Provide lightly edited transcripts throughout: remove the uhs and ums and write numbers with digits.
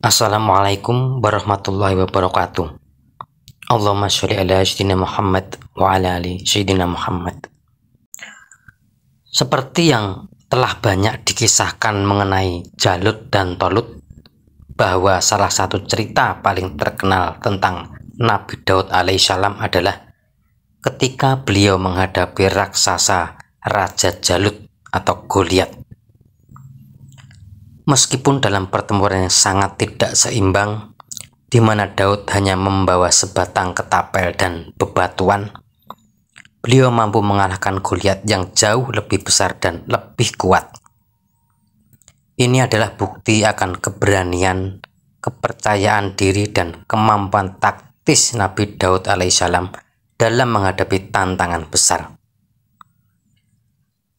Assalamualaikum warahmatullahi wabarakatuh. Allahumma sholli ala sayyidina Muhammad wa ala ali sayyidina Muhammad. Seperti yang telah banyak dikisahkan mengenai Jalut dan Tolut, bahwa salah satu cerita paling terkenal tentang Nabi Daud alaihissalam adalah ketika beliau menghadapi raksasa Raja Jalut atau Goliat. Meskipun dalam pertempuran yang sangat tidak seimbang, di mana Daud hanya membawa sebatang ketapel dan bebatuan, beliau mampu mengalahkan Goliat yang jauh lebih besar dan lebih kuat. Ini adalah bukti akan keberanian, kepercayaan diri, dan kemampuan taktis Nabi Daud alaihissalam dalam menghadapi tantangan besar.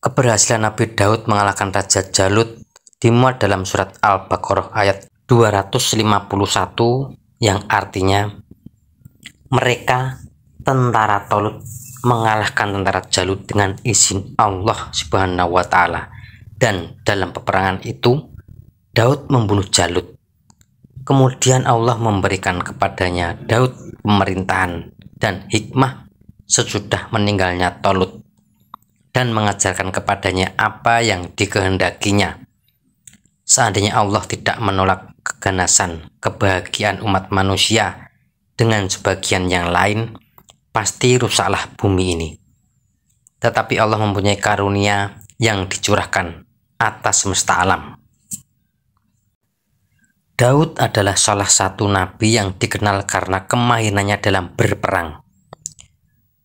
Keberhasilan Nabi Daud mengalahkan Raja Jalut dimuat dalam surat Al-Baqarah ayat 251 yang artinya, mereka tentara Tolut mengalahkan tentara Jalut dengan izin Allah Subhanahu wa Ta'ala, dan dalam peperangan itu Daud membunuh Jalut. Kemudian Allah memberikan kepadanya Daud pemerintahan dan hikmah sesudah meninggalnya Tolut, dan mengajarkan kepadanya apa yang dikehendakinya. Seandainya Allah tidak menolak keganasan kebahagiaan umat manusia dengan sebagian yang lain, pasti rusaklah bumi ini. Tetapi Allah mempunyai karunia yang dicurahkan atas semesta alam. Daud adalah salah satu nabi yang dikenal karena kemahirannya dalam berperang.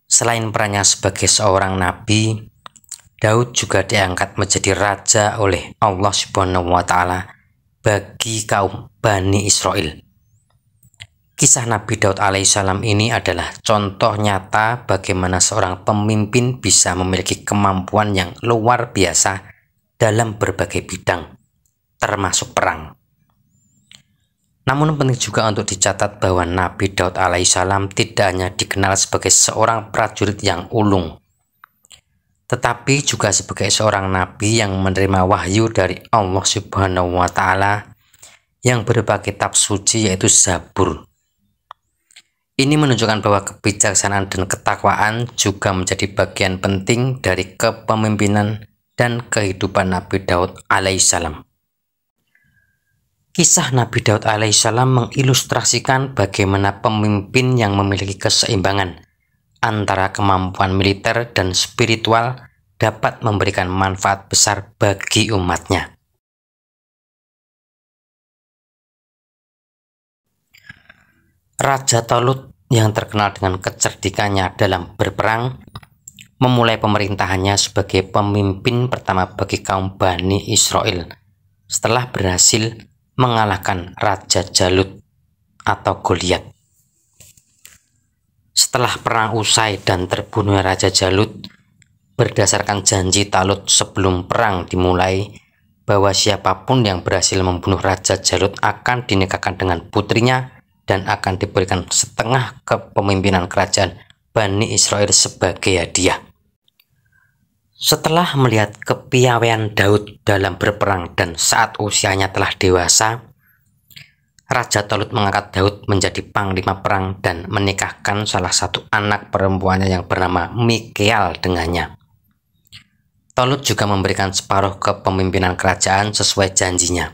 Selain perannya sebagai seorang nabi, Daud juga diangkat menjadi raja oleh Allah Subhanahu wa Ta'ala bagi kaum Bani Israel. Kisah Nabi Daud alaihissalam ini adalah contoh nyata bagaimana seorang pemimpin bisa memiliki kemampuan yang luar biasa dalam berbagai bidang, termasuk perang. Namun penting juga untuk dicatat bahwa Nabi Daud alaihissalam tidak hanya dikenal sebagai seorang prajurit yang ulung, tetapi juga sebagai seorang nabi yang menerima wahyu dari Allah Subhanahu wa Ta'ala yang berupa kitab suci, yaitu Zabur. Ini menunjukkan bahwa kebijaksanaan dan ketakwaan juga menjadi bagian penting dari kepemimpinan dan kehidupan Nabi Daud alaihissalam. Kisah Nabi Daud alaihissalam mengilustrasikan bagaimana pemimpin yang memiliki keseimbangan antara kemampuan militer dan spiritual dapat memberikan manfaat besar bagi umatnya. Raja Tolut yang terkenal dengan kecerdikannya dalam berperang memulai pemerintahannya sebagai pemimpin pertama bagi kaum Bani Israel setelah berhasil mengalahkan Raja Jalut atau Goliat. Setelah perang usai dan terbunuhnya Raja Jalut, berdasarkan janji Talut sebelum perang dimulai, bahwa siapapun yang berhasil membunuh Raja Jalut akan dinikahkan dengan putrinya dan akan diberikan setengah kepemimpinan kerajaan Bani Israel sebagai hadiah. Setelah melihat kepiawaian Daud dalam berperang dan saat usianya telah dewasa, Raja Tolut mengangkat Daud menjadi panglima perang dan menikahkan salah satu anak perempuannya yang bernama Mikal dengannya. Tolut juga memberikan separuh kepemimpinan kerajaan sesuai janjinya.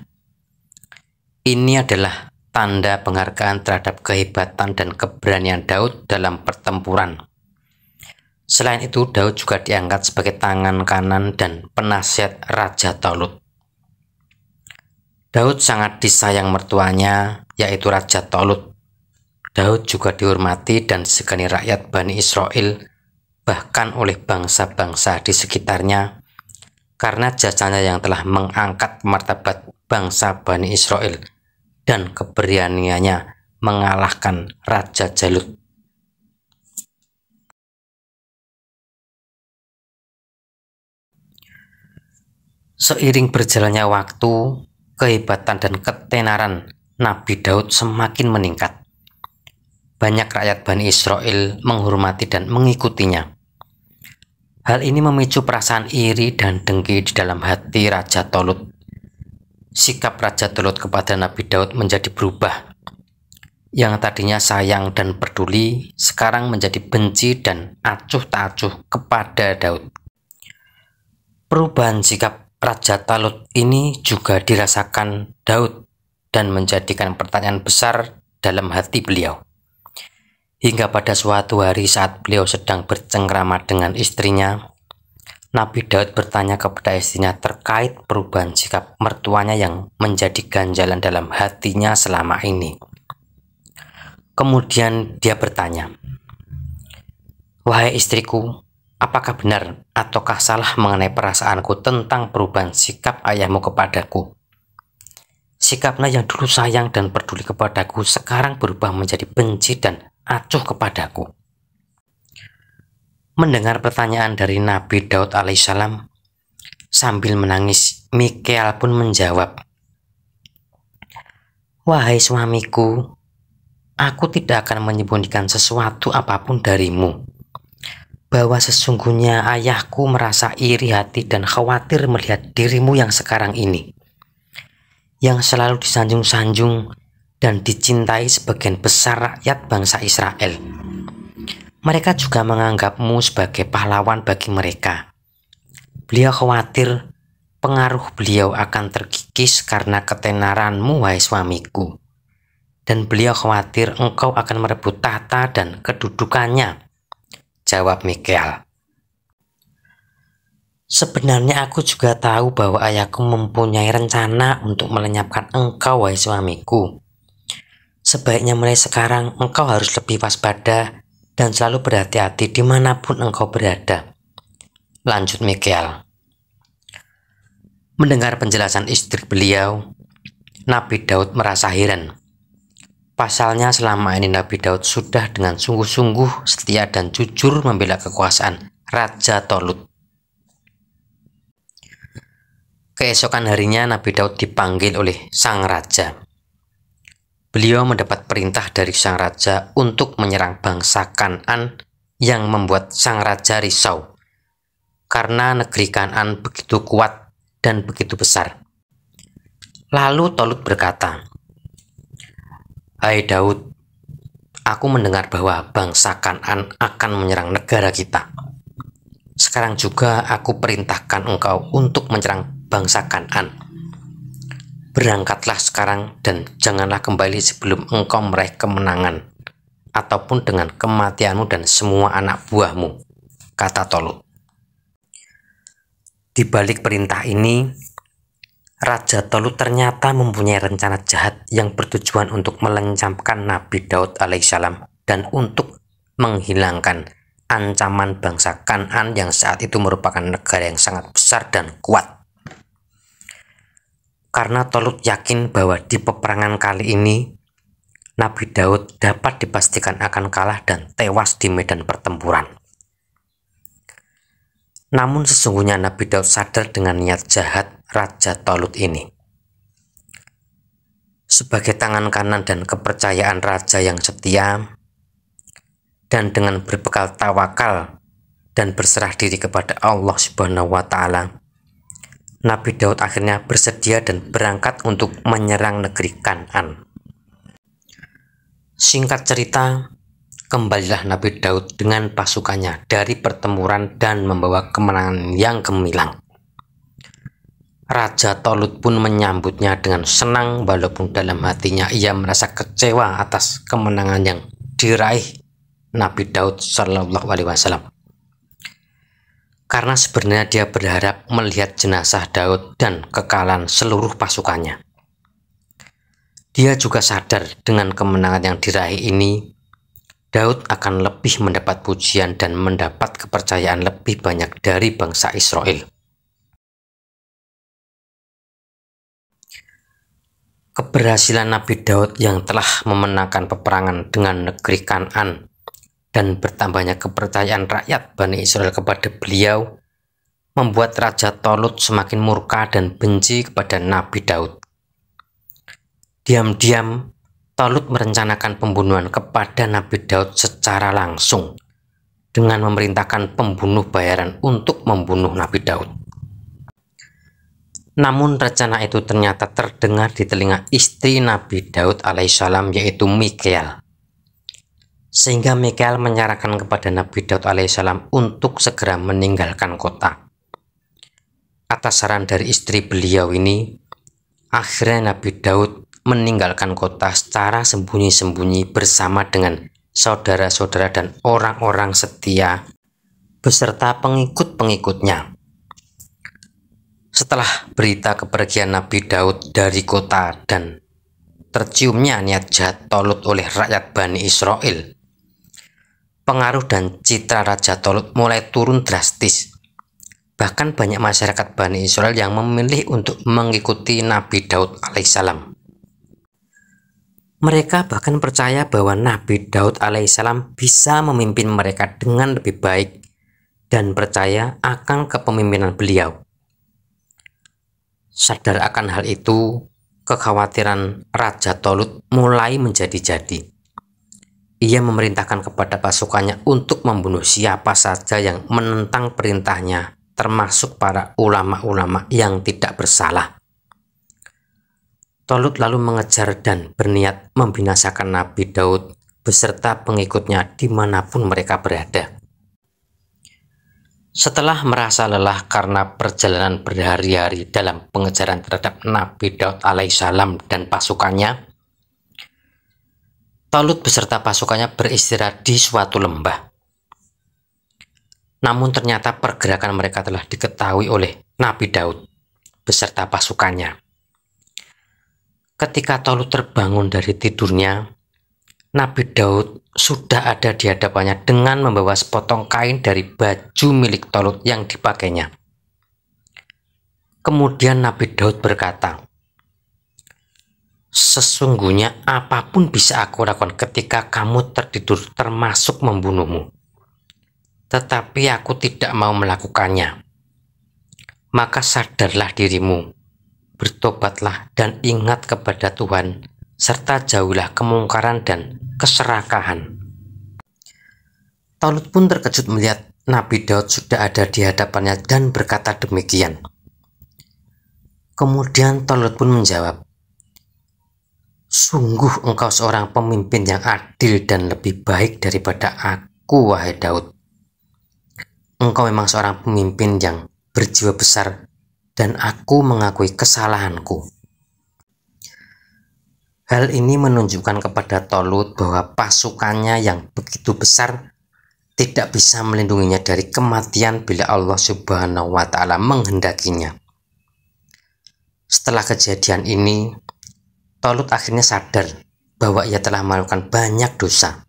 Ini adalah tanda penghargaan terhadap kehebatan dan keberanian Daud dalam pertempuran. Selain itu, Daud juga diangkat sebagai tangan kanan dan penasihat Raja Tolut. Daud sangat disayang mertuanya, yaitu Raja Tolut. Daud juga dihormati dan disegani rakyat Bani Israel, bahkan oleh bangsa-bangsa di sekitarnya, karena jasanya yang telah mengangkat martabat bangsa Bani Israel dan keberaniannya mengalahkan Raja Jalut. Seiring berjalannya waktu, kehebatan dan ketenaran Nabi Daud semakin meningkat. Banyak rakyat Bani Israel menghormati dan mengikutinya. Hal ini memicu perasaan iri dan dengki di dalam hati Raja Tolut. sikap Raja Tolut kepada Nabi Daud menjadi berubah. Yang tadinya sayang dan peduli, sekarang menjadi benci dan acuh tak acuh kepada Daud. Perubahan sikap Raja Tolut ini juga dirasakan Daud dan menjadikan pertanyaan besar dalam hati beliau. Hingga pada suatu hari saat beliau sedang bercengkrama dengan istrinya, Nabi Daud bertanya kepada istrinya terkait perubahan sikap mertuanya yang menjadi ganjalan dalam hatinya selama ini. Kemudian dia bertanya, "Wahai istriku, apakah benar ataukah salah mengenai perasaanku tentang perubahan sikap ayahmu kepadaku? Sikapnya yang dulu sayang dan peduli kepadaku sekarang berubah menjadi benci dan acuh kepadaku." Mendengar pertanyaan dari Nabi Daud alaihissalam, sambil menangis, Mikhael pun menjawab, "Wahai suamiku, aku tidak akan menyembunyikan sesuatu apapun darimu, bahwa sesungguhnya ayahku merasa iri hati dan khawatir melihat dirimu yang sekarang ini, yang selalu disanjung-sanjung dan dicintai sebagian besar rakyat bangsa Israel. Mereka juga menganggapmu sebagai pahlawan bagi mereka. Beliau khawatir pengaruh beliau akan terkikis karena ketenaranmu, wahai suamiku. Dan beliau khawatir engkau akan merebut tahta dan kedudukannya," jawab Mikhael. "Sebenarnya aku juga tahu bahwa ayahku mempunyai rencana untuk melenyapkan engkau, wahai suamiku. Sebaiknya mulai sekarang engkau harus lebih waspada dan selalu berhati-hati dimanapun engkau berada," lanjut Mikhael. Mendengar penjelasan istri beliau, Nabi Daud merasa heran. Pasalnya selama ini Nabi Daud sudah dengan sungguh-sungguh setia dan jujur membela kekuasaan Raja Tolut. Keesokan harinya Nabi Daud dipanggil oleh sang raja. Beliau mendapat perintah dari sang raja untuk menyerang bangsa Kan'an yang membuat sang raja risau karena negeri Kan'an begitu kuat dan begitu besar. Lalu Tolut berkata, "Hai Daud, aku mendengar bahwa bangsa Kan'an akan menyerang negara kita. Sekarang juga aku perintahkan engkau untuk menyerang bangsa Kan'an. Berangkatlah sekarang dan janganlah kembali sebelum engkau meraih kemenangan ataupun dengan kematianmu dan semua anak buahmu," kata Tolut. Di balik perintah ini, Raja Tolut ternyata mempunyai rencana jahat yang bertujuan untuk melenyapkan Nabi Daud alaihissalam dan untuk menghilangkan ancaman bangsa Kan'an yang saat itu merupakan negara yang sangat besar dan kuat. Karena Tolut yakin bahwa di peperangan kali ini Nabi Daud dapat dipastikan akan kalah dan tewas di medan pertempuran. Namun sesungguhnya Nabi Daud sadar dengan niat jahat Raja Tolut ini. Sebagai tangan kanan dan kepercayaan raja yang setia, dan dengan berbekal tawakal dan berserah diri kepada Allah Subhanahu wa Ta'ala, Nabi Daud akhirnya bersedia dan berangkat untuk menyerang negeri Kan'an. Singkat cerita, kembalilah Nabi Daud dengan pasukannya dari pertempuran dan membawa kemenangan yang gemilang. Raja Tolut pun menyambutnya dengan senang walaupun dalam hatinya ia merasa kecewa atas kemenangan yang diraih Nabi Daud Shallallahu Alaihi Wasallam. Karena sebenarnya dia berharap melihat jenazah Daud dan kekalahan seluruh pasukannya. Dia juga sadar dengan kemenangan yang diraih ini, Daud akan lebih mendapat pujian dan mendapat kepercayaan lebih banyak dari bangsa Israel. Keberhasilan Nabi Daud yang telah memenangkan peperangan dengan negeri Kan'an dan bertambahnya kepercayaan rakyat Bani Israel kepada beliau membuat Raja Tolut semakin murka dan benci kepada Nabi Daud. Diam-diam, Tolut merencanakan pembunuhan kepada Nabi Daud secara langsung dengan memerintahkan pembunuh bayaran untuk membunuh Nabi Daud. Namun rencana itu ternyata terdengar di telinga istri Nabi Daud alaihissalam, yaitu Mikhael. Sehingga Mikhael menyarankan kepada Nabi Daud alaihissalam untuk segera meninggalkan kota. Atas saran dari istri beliau ini, akhirnya Nabi Daud meninggalkan kota secara sembunyi-sembunyi bersama dengan saudara-saudara dan orang-orang setia beserta pengikut-pengikutnya. Setelah berita kepergian Nabi Daud dari kota dan terciumnya niat jahat Tolut oleh rakyat Bani Israel, pengaruh dan citra Raja Tolut mulai turun drastis. Bahkan banyak masyarakat Bani Israel yang memilih untuk mengikuti Nabi Daud alaihissalam. Mereka bahkan percaya bahwa Nabi Daud alaihissalam bisa memimpin mereka dengan lebih baik dan percaya akan kepemimpinan beliau. Sadar akan hal itu, kekhawatiran Raja Tolut mulai menjadi-jadi. Ia memerintahkan kepada pasukannya untuk membunuh siapa saja yang menentang perintahnya, termasuk para ulama-ulama yang tidak bersalah. Tolut lalu mengejar dan berniat membinasakan Nabi Daud beserta pengikutnya dimanapun mereka berada. Setelah merasa lelah karena perjalanan berhari-hari dalam pengejaran terhadap Nabi Daud alaihissalam dan pasukannya, Tolut beserta pasukannya beristirahat di suatu lembah. Namun ternyata pergerakan mereka telah diketahui oleh Nabi Daud beserta pasukannya. Ketika Tolut terbangun dari tidurnya, Nabi Daud sudah ada di hadapannya dengan membawa sepotong kain dari baju milik Tolut yang dipakainya. Kemudian Nabi Daud berkata, "Sesungguhnya apapun bisa aku lakukan ketika kamu tertidur, termasuk membunuhmu. Tetapi aku tidak mau melakukannya. Maka sadarlah dirimu, bertobatlah dan ingat kepada Tuhan, serta jauhilah kemungkaran dan keserakahan." Tolut pun terkejut melihat Nabi Daud sudah ada di hadapannya dan berkata demikian. Kemudian Tolut pun menjawab, "Sungguh engkau seorang pemimpin yang adil dan lebih baik daripada aku, wahai Daud. Engkau memang seorang pemimpin yang berjiwa besar dan aku mengakui kesalahanku." Hal ini menunjukkan kepada Tolut bahwa pasukannya yang begitu besar tidak bisa melindunginya dari kematian bila Allah Subhanahu wa Ta'ala menghendakinya. Setelah kejadian ini, Tolut akhirnya sadar bahwa ia telah melakukan banyak dosa,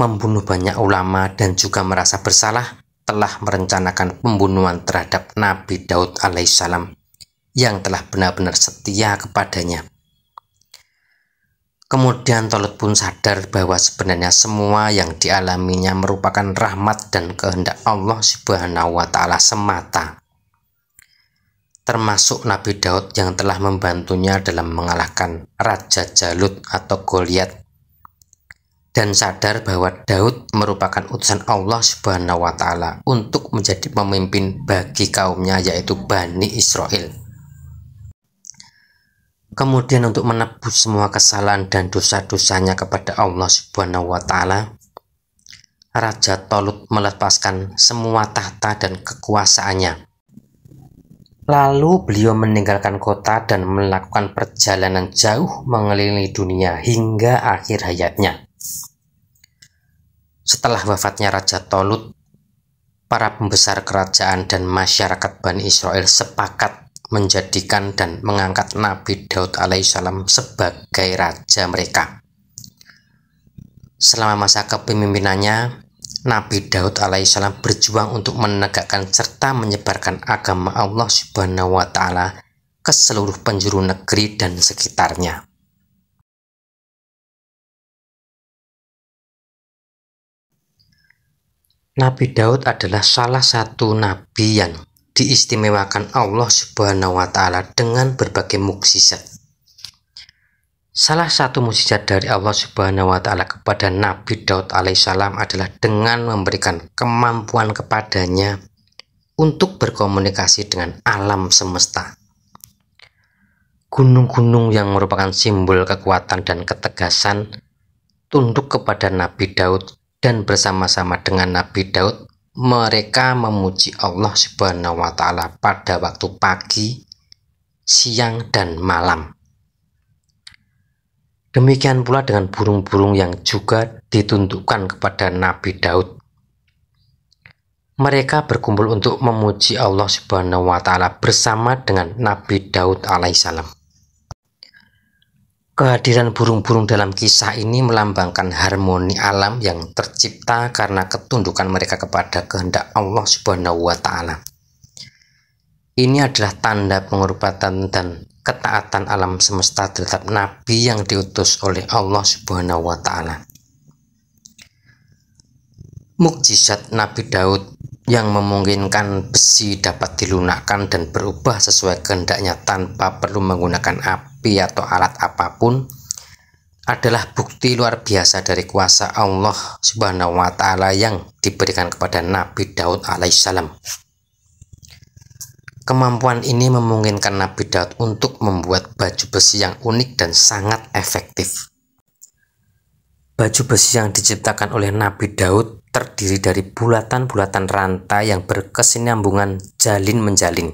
membunuh banyak ulama, dan juga merasa bersalah telah merencanakan pembunuhan terhadap Nabi Daud alaihissalam yang telah benar-benar setia kepadanya. Kemudian Tolut pun sadar bahwa sebenarnya semua yang dialaminya merupakan rahmat dan kehendak Allah Subhanahu wa Ta'ala semata, termasuk Nabi Daud yang telah membantunya dalam mengalahkan Raja Jalut atau Goliat, dan sadar bahwa Daud merupakan utusan Allah Subhanahu wa Ta'ala untuk menjadi pemimpin bagi kaumnya, yaitu Bani Israel. Kemudian untuk menebus semua kesalahan dan dosa-dosanya kepada Allah Subhanahu wa Ta'ala, Raja Tolut melepaskan semua tahta dan kekuasaannya. Lalu beliau meninggalkan kota dan melakukan perjalanan jauh mengelilingi dunia hingga akhir hayatnya. Setelah wafatnya Raja Tolut, para pembesar kerajaan dan masyarakat Bani Israel sepakat menjadikan dan mengangkat Nabi Daud alaihissalam sebagai raja mereka. Selama masa kepemimpinannya, Nabi Daud alaihissalam berjuang untuk menegakkan serta menyebarkan agama Allah Subhanahu wa Ta'ala ke seluruh penjuru negeri dan sekitarnya. Nabi Daud adalah salah satu nabi yang diistimewakan Allah Subhanahu wa Ta'ala dengan berbagai mukjizat. Salah satu mukjizat dari Allah Subhanahu wa Ta'ala kepada Nabi Daud alaihissalam adalah dengan memberikan kemampuan kepadanya untuk berkomunikasi dengan alam semesta. Gunung-gunung yang merupakan simbol kekuatan dan ketegasan tunduk kepada Nabi Daud, dan bersama-sama dengan Nabi Daud mereka memuji Allah Subhanahu wa Ta'ala pada waktu pagi, siang, dan malam. Demikian pula dengan burung-burung yang juga ditundukkan kepada Nabi Daud. Mereka berkumpul untuk memuji Allah Subhanahu wa Ta'ala bersama dengan Nabi Daud alaihissalam. Kehadiran burung-burung dalam kisah ini melambangkan harmoni alam yang tercipta karena ketundukan mereka kepada kehendak Allah Subhanahu wa Ta'ala. Ini adalah tanda penghormatan dan ketaatan alam semesta terhadap nabi yang diutus oleh Allah Subhanahu wa Ta'ala. Mukjizat Nabi Daud yang memungkinkan besi dapat dilunakkan dan berubah sesuai kehendaknya tanpa perlu menggunakan api atau alat apapun adalah bukti luar biasa dari kuasa Allah Subhanahu wa Ta'ala yang diberikan kepada Nabi Daud alaihissalam. Kemampuan ini memungkinkan Nabi Daud untuk membuat baju besi yang unik dan sangat efektif. Baju besi yang diciptakan oleh Nabi Daud terdiri dari bulatan-bulatan rantai yang berkesinambungan jalin-menjalin,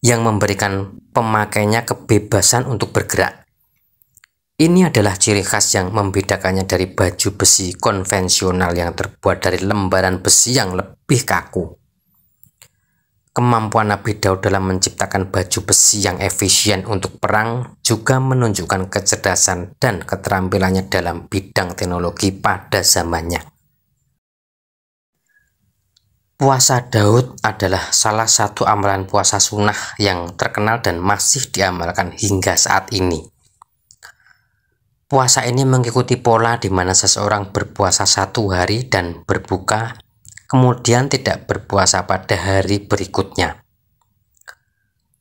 yang memberikan pemakainya kebebasan untuk bergerak. Ini adalah ciri khas yang membedakannya dari baju besi konvensional yang terbuat dari lembaran besi yang lebih kaku. Kemampuan Nabi Daud dalam menciptakan baju besi yang efisien untuk perang juga menunjukkan kecerdasan dan keterampilannya dalam bidang teknologi pada zamannya. Puasa Daud adalah salah satu amalan puasa sunnah yang terkenal dan masih diamalkan hingga saat ini. Puasa ini mengikuti pola di mana seseorang berpuasa 1 hari dan berbuka, kemudian tidak berpuasa pada hari berikutnya.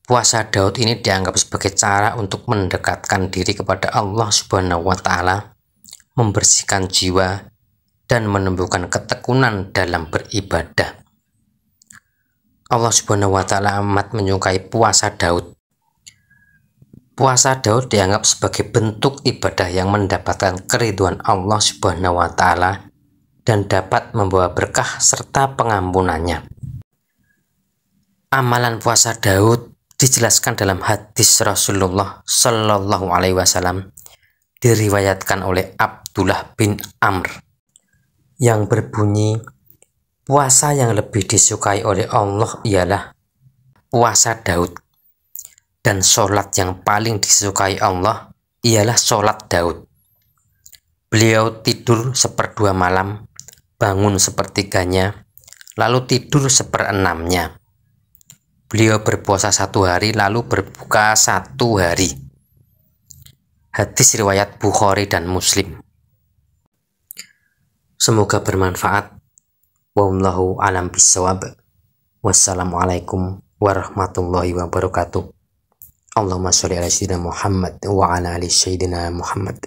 Puasa Daud ini dianggap sebagai cara untuk mendekatkan diri kepada Allah Subhanahu wa Ta'ala, membersihkan jiwa, dan menumbuhkan ketekunan dalam beribadah. Allah Subhanahu wa Ta'ala amat menyukai puasa Daud. Puasa Daud dianggap sebagai bentuk ibadah yang mendapatkan keridhaan Allah Subhanahu wa Ta'ala dan dapat membawa berkah serta pengampunannya. Amalan puasa Daud dijelaskan dalam hadis Rasulullah Shallallahu Alaihi Wasallam, diriwayatkan oleh Abdullah bin Amr, yang berbunyi, puasa yang lebih disukai oleh Allah ialah puasa Daud, dan sholat yang paling disukai Allah ialah sholat Daud. Beliau tidur 1/2 malam, bangun 1/3-nya, lalu tidur 1/6-nya. Beliau berpuasa 1 hari lalu berbuka 1 hari. Hadis riwayat Bukhari dan Muslim. Semoga bermanfaat. Wallahu a'lam bishawab. Wassalamualaikum warahmatullahi wabarakatuh. Allahumma sholli ala sayyidina Muhammad wa ala ali sayyidina Muhammad.